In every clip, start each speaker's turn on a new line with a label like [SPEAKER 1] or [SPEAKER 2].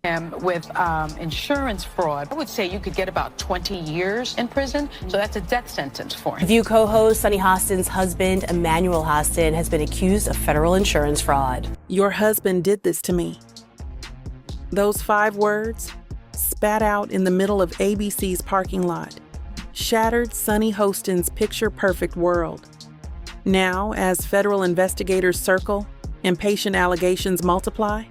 [SPEAKER 1] him with insurance fraud. I would say you could get about 20 years in prison, so that's a death sentence for him.
[SPEAKER 2] View co-host Sunny Hostin's husband, Emmanuel Hostin, has been accused of federal insurance fraud.
[SPEAKER 3] Your husband did this to me. Those 5 words, spat out in the middle of ABC's parking lot, shattered Sunny Hostin's picture-perfect world. Now, as federal investigators circle and patient allegations multiply,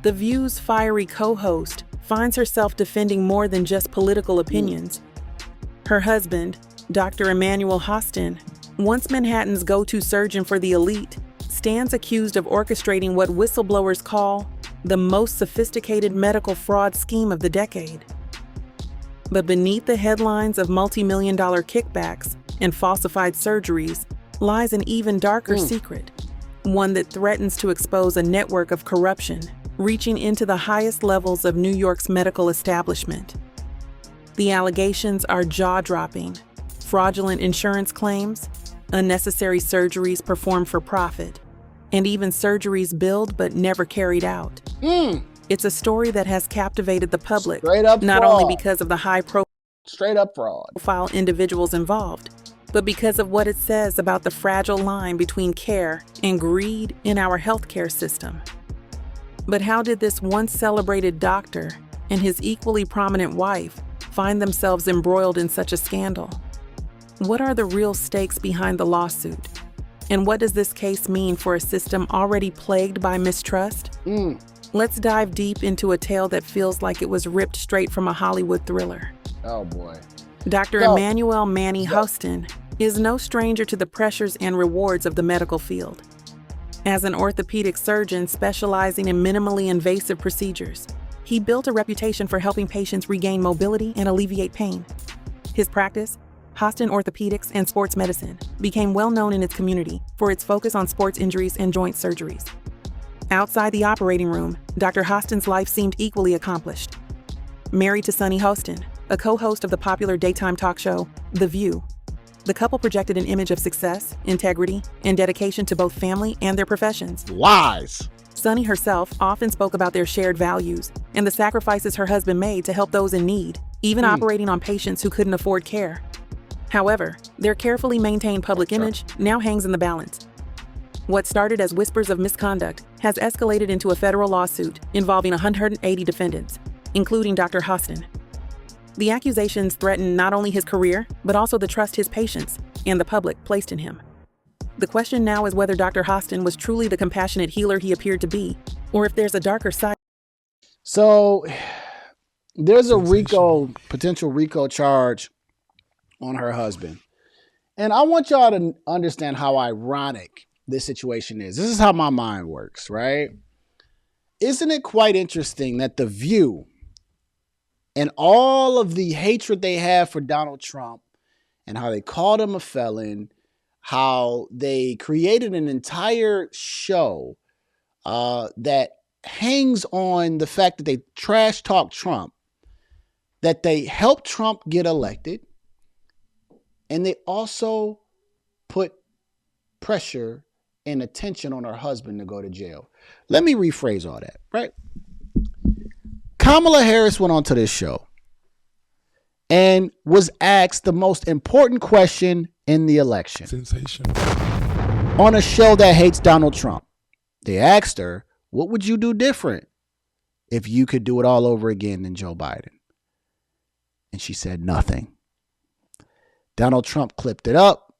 [SPEAKER 3] The View's fiery co-host finds herself defending more than just political opinions. Her husband, Dr. Emmanuel Hostin, once Manhattan's go-to surgeon for the elite, stands accused of orchestrating what whistleblowers call the most sophisticated medical fraud scheme of the decade. But beneath the headlines of multi-million-dollar kickbacks and falsified surgeries lies an even darker secret, one that threatens to expose a network of corruption reaching into the highest levels of New York's medical establishment. The allegations are jaw-dropping: fraudulent insurance claims, unnecessary surgeries performed for profit, and even surgeries billed but never carried out. It's a story that has captivated the public, not only because of the high-profile individuals involved, but because of what it says about the fragile line between care and greed in our healthcare system. But how did this once celebrated doctor and his equally prominent wife find themselves embroiled in such a scandal? What are the real stakes behind the lawsuit? And what does this case mean for a system already plagued by mistrust? Let's dive deep into a tale that feels like it was ripped straight from a Hollywood thriller.
[SPEAKER 4] Oh boy.
[SPEAKER 3] Dr. Emmanuel Manny Hostin is no stranger to the pressures and rewards of the medical field. As an orthopedic surgeon specializing in minimally invasive procedures, he built a reputation for helping patients regain mobility and alleviate pain. His practice, Hostin Orthopedics and Sports Medicine, became well known in its community for its focus on sports injuries and joint surgeries. Outside the operating room, Dr. Hostin's life seemed equally accomplished. Married to Sunny Hostin, a co-host of the popular daytime talk show, The View, the couple projected an image of success, integrity, and dedication to both family and their professions.
[SPEAKER 4] Lies.
[SPEAKER 3] Sunny herself often spoke about their shared values and the sacrifices her husband made to help those in need, even operating on patients who couldn't afford care. However, their carefully maintained public image now hangs in the balance. What started as whispers of misconduct has escalated into a federal lawsuit involving 180 defendants, including Dr. Hostin. The accusations threaten not only his career, but also the trust his patients and the public placed in him. The question now is whether Dr. Hostin was truly the compassionate healer he appeared to be, or if there's a darker side.
[SPEAKER 4] So there's a potential RICO charge on her husband. And I want y'all to understand how ironic this situation is. This is how my mind works, right? Isn't it quite interesting that The View and all of the hatred they have for Donald Trump and how they called him a felon, how they created an entire show that hangs on the fact that they trash talk Trump, that they helped Trump get elected, and they also put pressure and attention on her husband to go to jail. Let me rephrase all that, right? Kamala Harris went onto this show and was asked the most important question in the election.
[SPEAKER 5] Sensation.
[SPEAKER 4] On a show that hates Donald Trump. They asked her, what would you do different if you could do it all over again than Joe Biden? And she said nothing. Donald Trump clipped it up,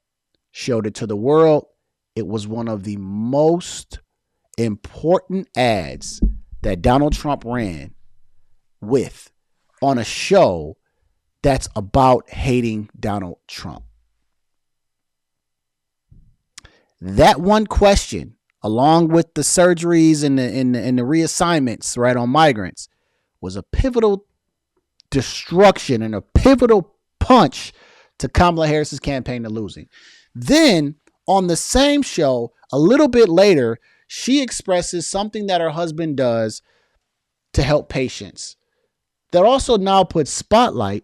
[SPEAKER 4] showed it to the world. It was one of the most important ads that Donald Trump ran with on a show that's about hating Donald Trump. That one question, along with the surgeries and the reassignments, right, on migrants, was a pivotal destruction and a pivotal punch to Kamala Harris's campaign to losing. Then on the same show, a little bit later, she expresses something that her husband does to help patients that also now puts spotlight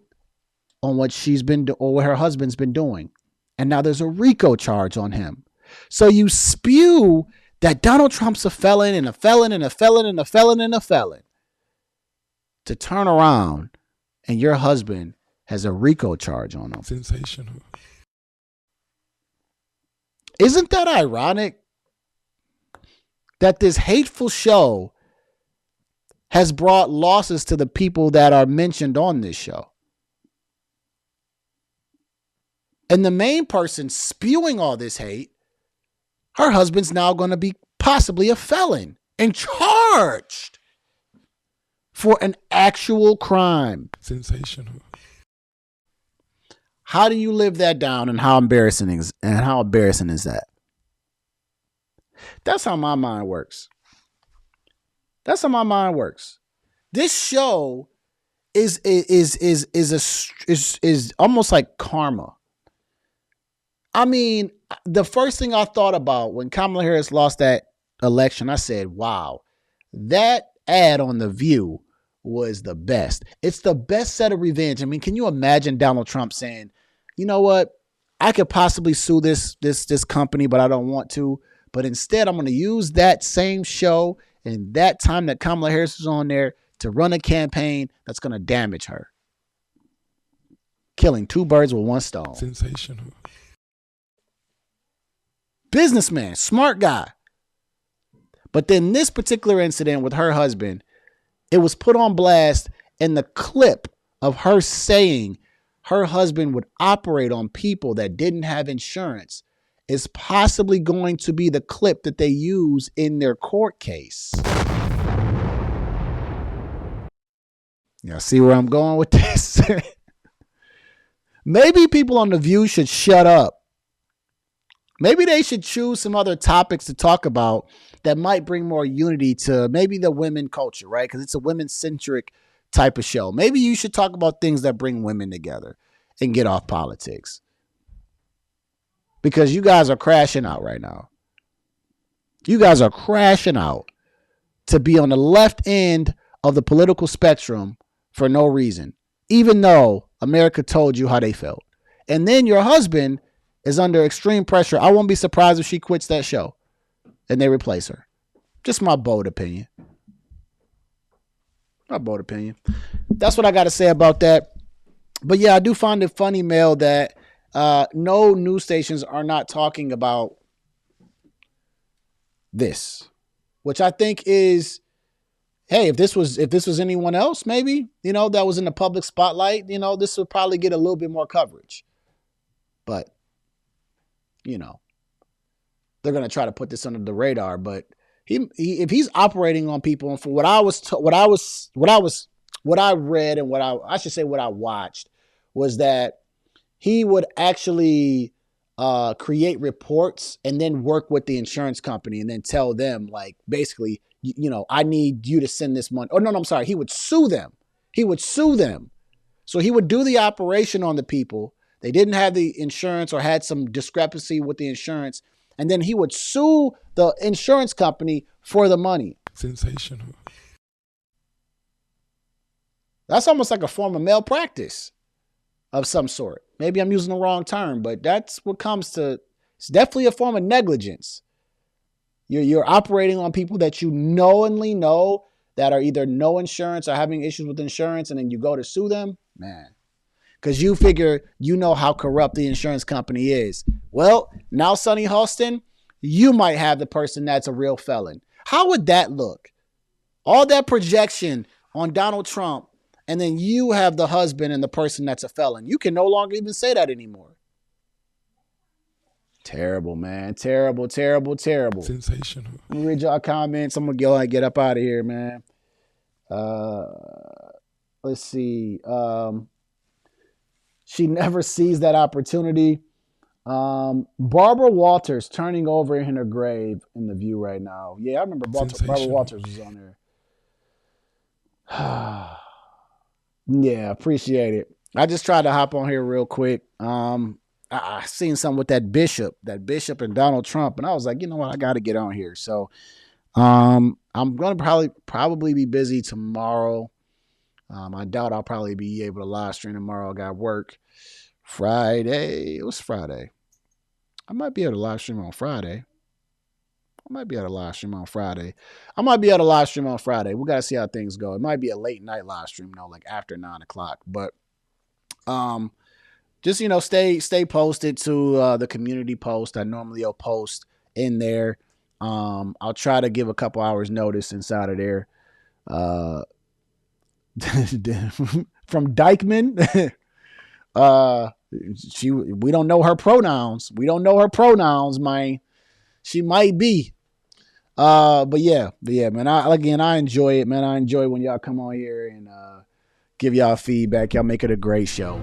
[SPEAKER 4] on what she's been or what her husband's been doing. And now there's a RICO charge on him. So you spew that Donald Trump's a felon and a felon and a felon and a felon and a felon, to turn around and your husband has a RICO charge on him.
[SPEAKER 5] Sensational.
[SPEAKER 4] Isn't that ironic that this hateful show has brought losses to the people that are mentioned on this show? And the main person spewing all this hate, her husband's now going to be possibly a felon and charged for an actual crime.
[SPEAKER 5] Sensational.
[SPEAKER 4] How do you live that down, and how embarrassing is that? That's how my mind works. That's how my mind works. This show is almost like karma. I mean, the first thing I thought about when Kamala Harris lost that election, I said, wow, that ad on The View was the best. It's the best set of revenge. I mean, can you imagine Donald Trump saying, you know what? I could possibly sue this company, but I don't want to. But instead, I'm going to use that same show and that time that Kamala Harris is on there to run a campaign that's going to damage her. Killing two birds with one stone.
[SPEAKER 5] Sensational.
[SPEAKER 4] Businessman, smart guy. But then this particular incident with her husband, it was put on blast, and the clip of her saying her husband would operate on people that didn't have insurance is possibly going to be the clip that they use in their court case. Y'all see where I'm going with this? Maybe people on The View should shut up. Maybe they should choose some other topics to talk about that might bring more unity to maybe the women culture, right? Because it's a women-centric type of show. Maybe you should talk about things that bring women together and get off politics. Because you guys are crashing out right now. You guys are crashing out to be on the left end of the political spectrum for no reason, even though America told you how they felt. And then your husband is under extreme pressure. I won't be surprised if she quits that show and they replace her. Just my bold opinion. My bold opinion. That's what I got to say about that. But yeah, I do find it funny, Mel, that no news stations are not talking about this, which I think is, hey, if this was anyone else, maybe, that was in the public spotlight, this would probably get a little bit more coverage. But, they're going to try to put this under the radar. But if he's operating on people, and for what I read and what I watched was that he would actually create reports and then work with the insurance company and then tell them, like, basically, I need you to send this money. Oh, no, I'm sorry. He would sue them. So he would do the operation on the people. They didn't have the insurance or had some discrepancy with the insurance. And then he would sue the insurance company for the money.
[SPEAKER 5] Sensational.
[SPEAKER 4] That's almost like a form of malpractice of some sort. Maybe I'm using the wrong term, but that's what comes to. It's definitely a form of negligence. You're operating on people that you knowingly know that are either no insurance or having issues with insurance, and then you go to sue them, man. Because you figure how corrupt the insurance company is. Well, now, Sonny Hostin, you might have the person that's a real felon. How would that look? All that projection on Donald Trump, and then you have the husband and the person that's a felon. You can no longer even say that anymore. Terrible, man. Terrible, terrible, terrible.
[SPEAKER 5] Sensational.
[SPEAKER 4] Let me read y'all comments. I'm going to go and get up out of here, man. Let's see. She never sees that opportunity. Barbara Walters turning over in her grave in The View right now. Yeah, I remember Barbara Walters was on there. Yeah, appreciate it. I just tried to hop on here real quick. I seen something with that bishop and Donald Trump, and I was like, you know what, I got to get on here. So, I'm gonna probably be busy tomorrow. I doubt I'll probably be able to live stream tomorrow. I got work Friday. It was Friday. I might be able to live stream on Friday. I might be able to live stream on Friday. We got to see how things go. It might be a late night live stream, like after 9:00. But just stay posted to the community post. I normally will post in there. I'll try to give a couple hours notice inside of there. From Dykeman. We don't know her pronouns. Man. She might be. But yeah, man. I enjoy it, man. I enjoy when y'all come on here and give y'all feedback. Y'all make it a great show.